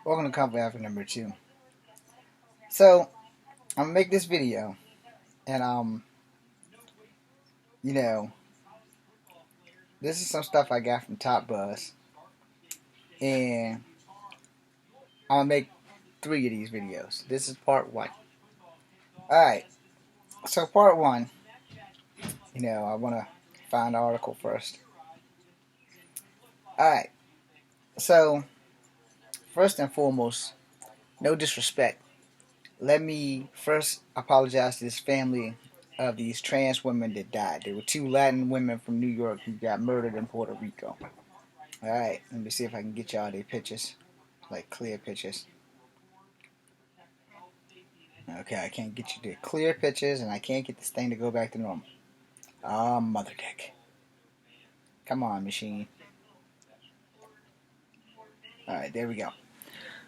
Welcome to Company After number 2. So, I'm gonna make this video, and you know, this is some stuff I got from Top Buzz, and I'm gonna make 3 of these videos. This is part 1. Alright, so part 1, I wanna find the article first. Alright, so, first and foremost, no disrespect. Let me first apologize to this family of these trans women that died. There were 2 Latin women from New York who got murdered in Puerto Rico. Alright, let me see if I can get y'all their pictures. Like clear pictures. Okay, I can't get you the clear pictures, and I can't get this thing to go back to normal. Oh, mother dick. Come on, machine. Alright, there we go.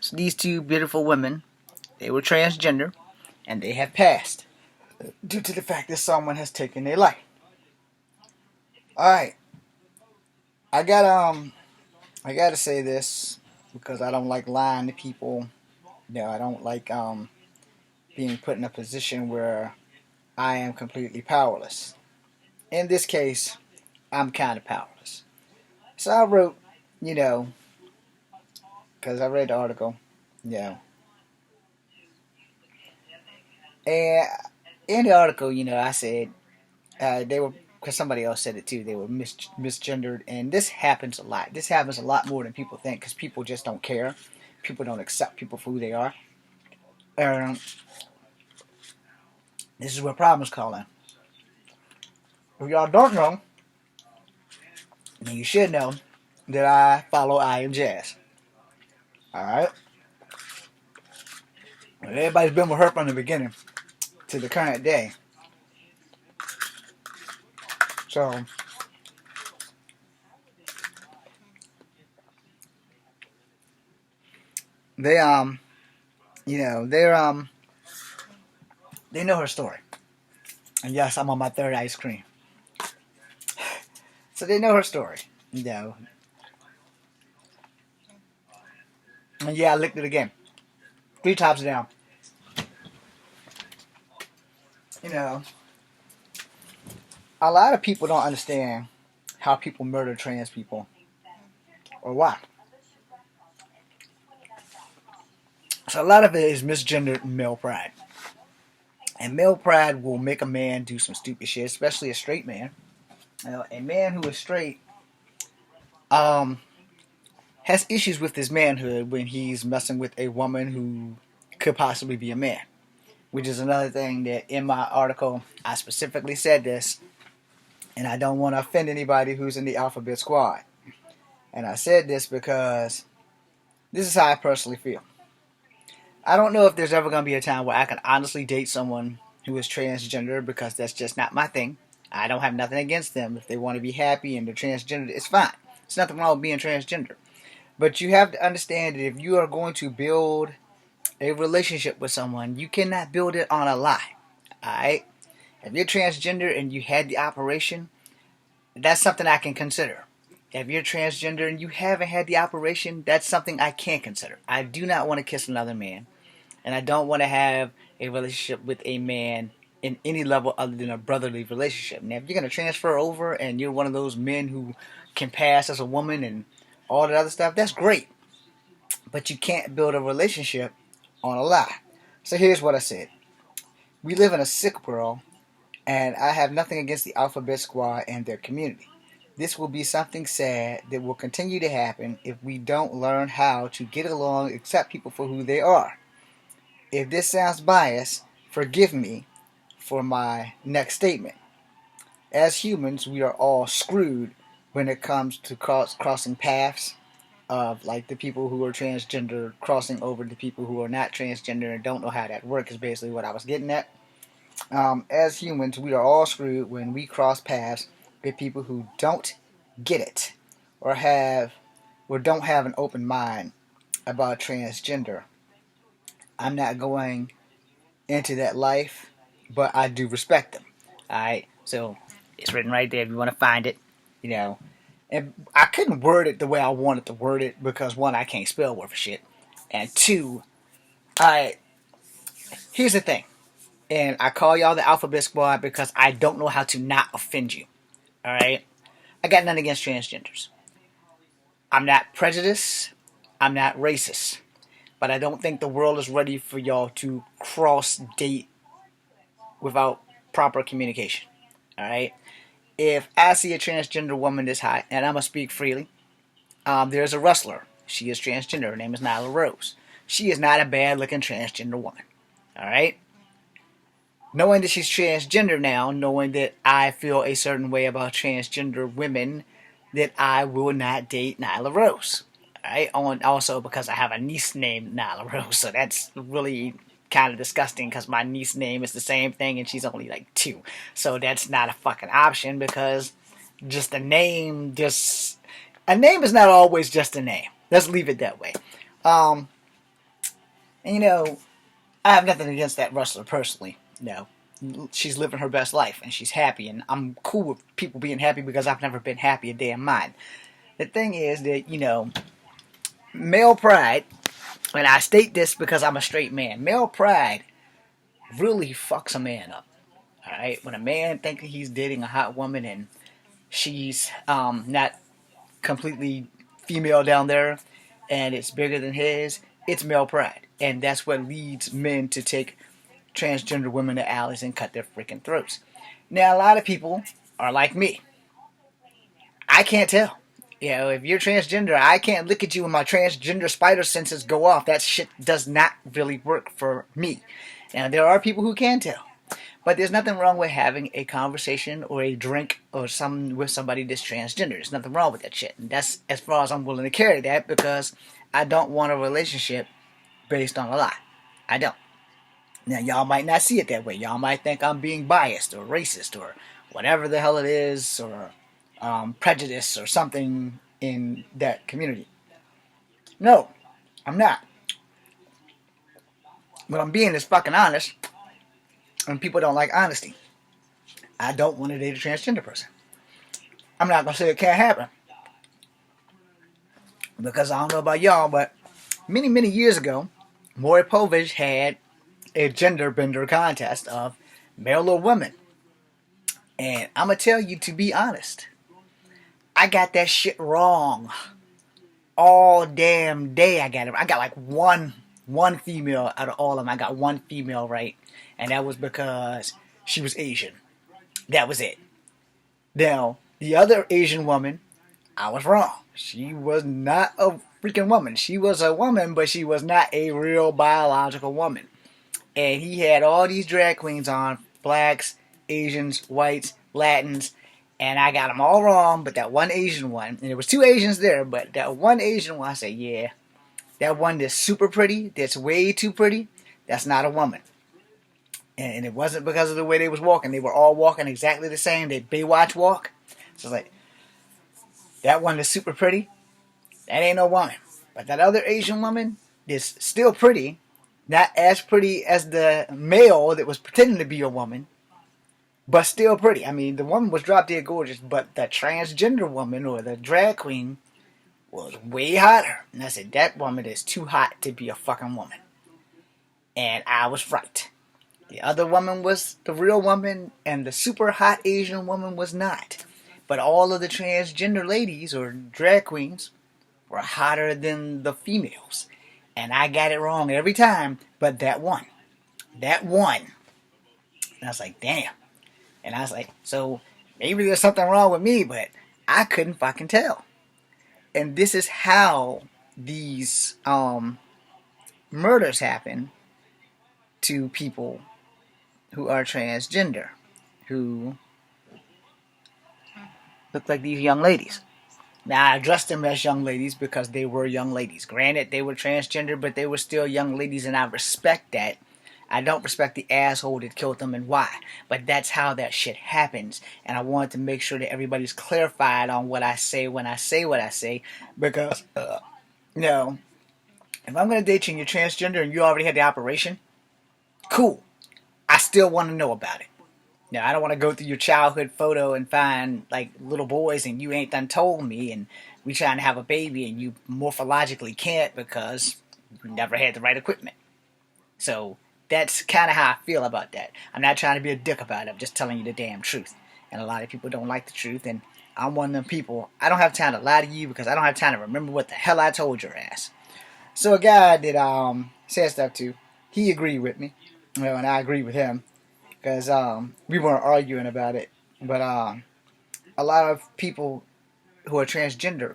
So these 2 beautiful women, they were transgender, and they have passed due to the fact that someone has taken their life. Alright. I gotta say this because I don't like lying to people. I don't like being put in a position where I am completely powerless. In this case, I'm kind of powerless. So I wrote, because I read the article, and in the article, I said they were, because somebody else said it too, they were misgendered, and this happens a lot. This happens a lot more than people think, because people just don't care. People don't accept people for who they are. This is where problems call in. If y'all don't know, then you should know that I follow I Am Jazz. Alright? Everybody's been with her from the beginning to the current day. So, they they know her story. And yes, I'm on my 3rd ice cream. So they know her story. And yeah, I licked it again. 3 tops down. A lot of people don't understand how people murder trans people or why. So a lot of it is misgendered male pride. And male pride will make a man do some stupid shit, especially a straight man. A man who is straight has issues with his manhood when he's messing with a woman who could possibly be a man. Which is another thing that in my article I specifically said this, and I don't want to offend anybody who's in the Alphabet Squad. And I said this because this is how I personally feel. I don't know if there's ever going to be a time where I can honestly date someone who is transgender, because that's just not my thing. I don't have nothing against them. If they want to be happy and they're transgender, it's fine. There's nothing wrong with being transgender. But you have to understand that if you are going to build a relationship with someone, you cannot build it on a lie. Alright? If you're transgender and you had the operation, that's something I can consider. If you're transgender and you haven't had the operation, that's something I can't consider. I do not want to kiss another man. And I don't want to have a relationship with a man in any level other than a brotherly relationship. Now, if you're going to transfer over and you're one of those men who can pass as a woman and all that other stuff, that's great. But you can't build a relationship on a lie. So here's what I said. We live in a sick world, and I have nothing against the Alphabet Squad and their community. This will be something sad that will continue to happen if we don't learn how to get along, accept people for who they are. If this sounds biased, forgive me for my next statement. As humans, we are all screwed when it comes to crossing paths of, like, the people who are transgender crossing over to people who are not transgender and don't know how that works, is basically what I was getting at. As humans, we are all screwed when we cross paths with people who don't get it or don't have an open mind about transgender. I'm not going into that life, but I do respect them. Alright, so it's written right there if you want to find it. And I couldn't word it the way I wanted to word it because, one, I can't spell worth a shit. And two, I here's the thing. And I call y'all the Alphabet Squad because I don't know how to not offend you. Alright? I got nothing against transgenders. I'm not prejudiced. I'm not racist. But I don't think the world is ready for y'all to cross date without proper communication. Alright? If I see a transgender woman this hot, and I'm going to speak freely, there's a wrestler. She is transgender. Her name is Nyla Rose. She is not a bad looking transgender woman. Alright? Knowing that she's transgender now, knowing that I feel a certain way about transgender women, that I will not date Nyla Rose. Alright? Also because I have a niece named Nyla Rose, so that's really kind of disgusting because my niece's name is the same thing and she's only like 2. So that's not a fucking option because just a name is not always just a name. Let's leave it that way. And you know, I have nothing against that wrestler personally. No. She's living her best life and she's happy, and I'm cool with people being happy because I've never been happy a day in mine. The thing is that, you know, male pride, and I state this because I'm a straight man, male pride really fucks a man up. Alright? When a man thinks he's dating a hot woman and she's not completely female down there and it's bigger than his, it's male pride. And that's what leads men to take transgender women to alleys and cut their freaking throats. Now, a lot of people are like me. I can't tell. You know, if you're transgender, I can't look at you and my transgender spider senses go off. That shit does not really work for me. Now, there are people who can tell. But there's nothing wrong with having a conversation or a drink or something with somebody that's transgender. There's nothing wrong with that shit. And that's as far as I'm willing to carry that because I don't want a relationship based on a lie. I don't. Now, y'all might not see it that way. Y'all might think I'm being biased or racist or whatever the hell it is, or prejudice or something in that community. No, I'm not. But I'm being as fucking honest, and people don't like honesty. I don't want to date a transgender person. I'm not going to say it can't happen. Because I don't know about y'all, but many, many years ago, Maury Povich had a gender bender contest of male or women. And I'm going to tell you, to be honest, I got that shit wrong. All damn day I got it. I got like one female out of all of them. I got one female right. And that was because she was Asian. That was it. Now, the other Asian woman, I was wrong. She was not a freaking woman. She was a woman, but she was not a real biological woman. And he had all these drag queens on, blacks, Asians, whites, Latins, and I got them all wrong, but that one Asian one, and there was 2 Asians there, but that one Asian one, I said, yeah, that one that's super pretty, that's way too pretty, that's not a woman. And it wasn't because of the way they was walking. They were all walking exactly the same. They Baywatch walk. So it's like, that one that's super pretty, that ain't no woman. But that other Asian woman is still pretty, not as pretty as the male that was pretending to be a woman, but still pretty. I mean, the woman was drop dead gorgeous, but the transgender woman or the drag queen was way hotter. And I said, that woman is too hot to be a fucking woman. And I was right. The other woman was the real woman, and the super hot Asian woman was not. But all of the transgender ladies or drag queens were hotter than the females. And I got it wrong every time, but that one. That one. And I was like, damn. And I was like, so maybe there's something wrong with me, but I couldn't fucking tell. And this is how these murders happen to people who are transgender, who look like these young ladies. Now, I addressed them as young ladies because they were young ladies. Granted, they were transgender, but they were still young ladies, and I respect that. I don't respect the asshole that killed them and why. But that's how that shit happens. And I wanted to make sure that everybody's clarified on what I say when I say what I say. Because, you know, if I'm going to date you and you're transgender and you already had the operation, cool. I still want to know about it. Now, I don't want to go through your childhood photo and find, like, little boys and you ain't done told me and we trying to have a baby and you morphologically can't because You never had the right equipment. So that's kind of how I feel about that. I'm not trying to be a dick about it. I'm just telling you the damn truth. And a lot of people don't like the truth. And I'm one of them people. I don't have time to lie to you because I don't have time to remember what the hell I told your ass. So a guy that said stuff to, he agreed with me. Well, and I agreed with him because we weren't arguing about it. But a lot of people who are transgender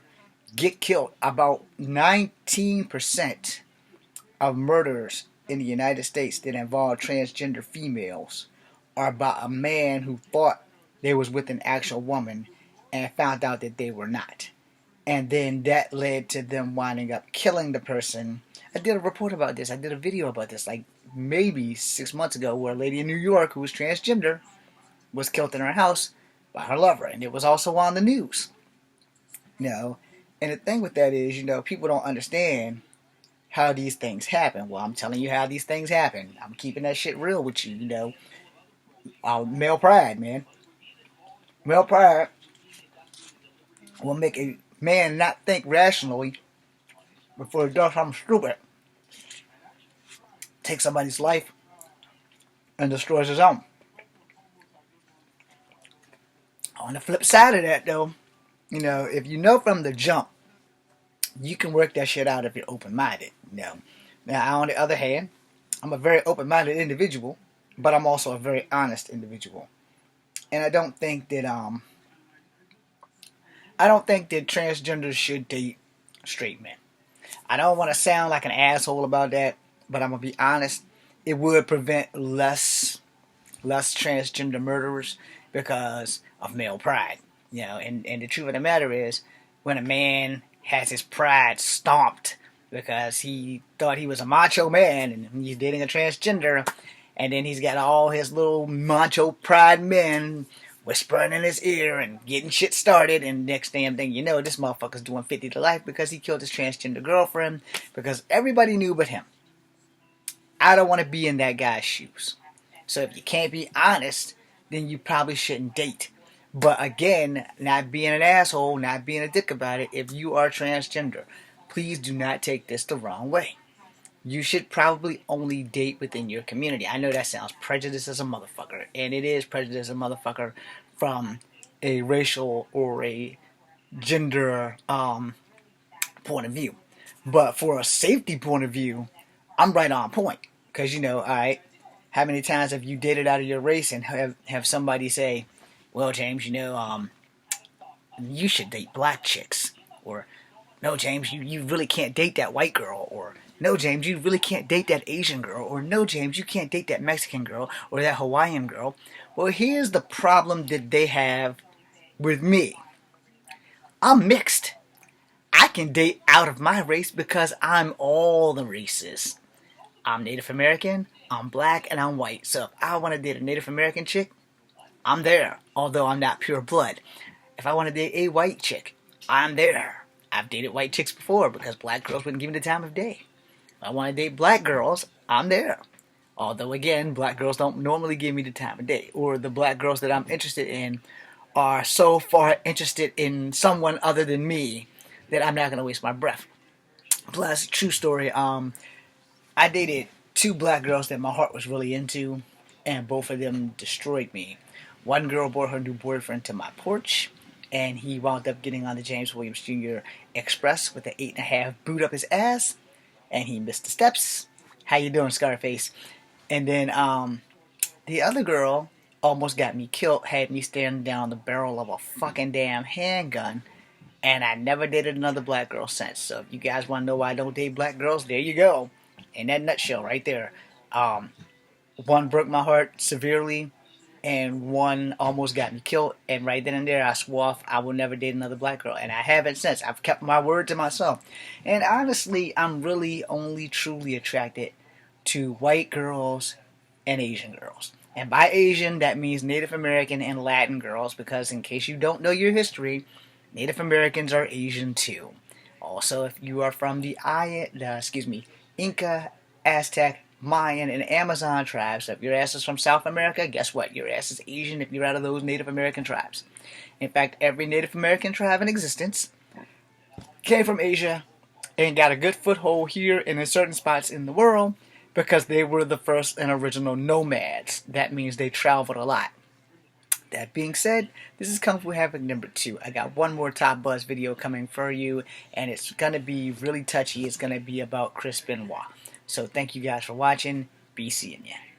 get killed. About 19% of murders in the United States that involve transgender females are about a man who thought they was with an actual woman and found out that they were not. And then that led to them winding up killing the person. I did a report about this. I did a video about this like maybe 6 months ago where a lady in New York who was transgender was killed in her house by her lover. And it was also on the news. You know, and the thing with that is, people don't understand how these things happen. Well, I'm telling you how these things happen. I'm keeping that shit real with you, male pride, man. Male pride will make a man not think rationally before he does something stupid. Take somebody's life and destroys his own. On the flip side of that, though, if you know from the jump, you can work that shit out if you're open-minded. Now, on the other hand, I'm a very open-minded individual, but I'm also a very honest individual. And I don't think that transgenders should date straight men. I don't want to sound like an asshole about that, but I'm gonna be honest. It would prevent less transgender murderers because of male pride. And the truth of the matter is, when a man has his pride stomped because he thought he was a macho man and he's dating a transgender, and then he's got all his little macho pride men whispering in his ear and getting shit started, and next damn thing you know, this motherfucker's doing 50 to life because he killed his transgender girlfriend because everybody knew but him. I don't want to be in that guy's shoes. So if you can't be honest, then you probably shouldn't date. But again, not being an asshole, not being a dick about it, if you are transgender, please do not take this the wrong way. You should probably only date within your community. I know that sounds prejudiced as a motherfucker, and it is prejudiced as a motherfucker from a racial or a gender point of view. But for a safety point of view, I'm right on point. Because, alright, how many times have you dated out of your race and have somebody say, well, James, you should date black chicks. Or, no, James, you really can't date that white girl. Or, no, James, you really can't date that Asian girl. Or, no, James, you can't date that Mexican girl or that Hawaiian girl. Well, here's the problem that they have with me. I'm mixed. I can date out of my race because I'm all the races. I'm Native American, I'm black, and I'm white. So if I want to date a Native American chick, I'm there, although I'm not pure blood. If I want to date a white chick, I'm there. I've dated white chicks before because black girls wouldn't give me the time of day. If I want to date black girls, I'm there. Although, again, black girls don't normally give me the time of day. Or the black girls that I'm interested in are so far interested in someone other than me that I'm not going to waste my breath. Plus, true story, I dated 2 black girls that my heart was really into, and both of them destroyed me. One girl brought her new boyfriend to my porch, and he wound up getting on the James Williams Jr. Express with an 8.5 boot up his ass, and he missed the steps. How you doing, Scarface? And then the other girl almost got me killed, had me standing down the barrel of a fucking damn handgun, and I never dated another black girl since. So if you guys want to know why I don't date black girls, there you go. In that nutshell right there. One broke my heart severely, and one almost got me killed. And right then and there, I swore off I will never date another black girl. And I haven't since. I've kept my word to myself. And honestly, I'm really only truly attracted to white girls and Asian girls. And by Asian, that means Native American and Latin girls, because in case you don't know your history, Native Americans are Asian too. Also, if you are from the Inca, Aztec, Mayan, and Amazon tribes. So if your ass is from South America, guess what? Your ass is Asian if you're out of those Native American tribes. In fact, every Native American tribe in existence came from Asia and got a good foothold here and in certain spots in the world because they were the first and original nomads. That means they traveled a lot. That being said, this is Kung Fu Havoc number 2. I got one more Top Buzz video coming for you, and it's going to be really touchy. It's going to be about Chris Benoit. So thank you guys for watching. Be seeing ya.